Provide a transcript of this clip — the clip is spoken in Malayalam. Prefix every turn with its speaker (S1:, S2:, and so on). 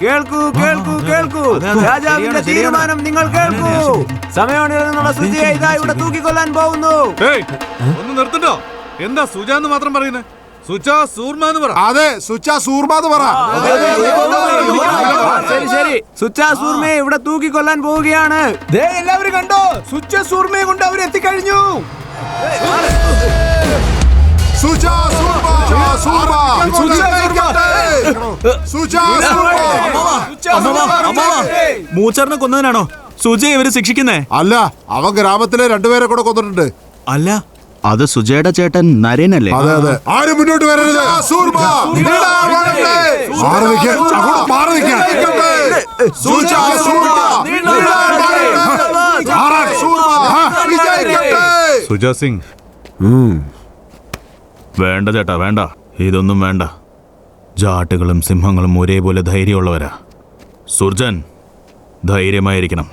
S1: കേൾക്കൂ കേൾക്കൂ കേൾക്കൂ. രാജാവിന്റെ തീരുമാനം നിങ്ങൾ കേൾക്കൂ. സമയോണിൽ നിന്നുള്ള സുജയെ ഇതാ ഇവിടെ തൂക്കിക്കൊല്ലാൻ പോകുന്നു.
S2: ഒന്ന് നിർത്തട്ടോ. എന്താ സുജ എന്ന് മാത്രം പറയുന്നത്? സുജ സൂർമ എന്ന് പറ.
S3: അതെ, സുജ സൂർമ എന്ന് പറ.
S1: ശരി ശരി, സുജ സൂർമയെ ഇവിടെ തൂക്കിക്കൊല്ലാൻ പോവുകയാണ്. എല്ലാവരും കണ്ടോ, സുജ സൂർമയെ കൊണ്ട് അവർ എത്തിക്കഴിഞ്ഞു.
S4: മൂച്ചാറിനെ കൊന്നതിനാണോ സുജയെ ഇവര് ശിക്ഷിക്കുന്നേ?
S3: അല്ല, അവൻ ഗ്രാമത്തിലെ രണ്ടുപേരെ കൂടെ കൊന്നിട്ടുണ്ട്.
S4: അല്ല, അത് സുജയുടെ ചേട്ടൻ നരേനല്ലേ?
S3: അതെ അതെ. ആരും മുന്നോട്ട് വരരുത്.
S2: സുജ സിംഗ്,
S4: വേണ്ട ചേട്ടാ, വേണ്ട. ഇതൊന്നും വേണ്ട. ജാട്ടുകളും സിംഹങ്ങളും ഒരേപോലെ ധൈര്യമുള്ളവരാ. സുർജൻ ധൈര്യമായിരിക്കണം.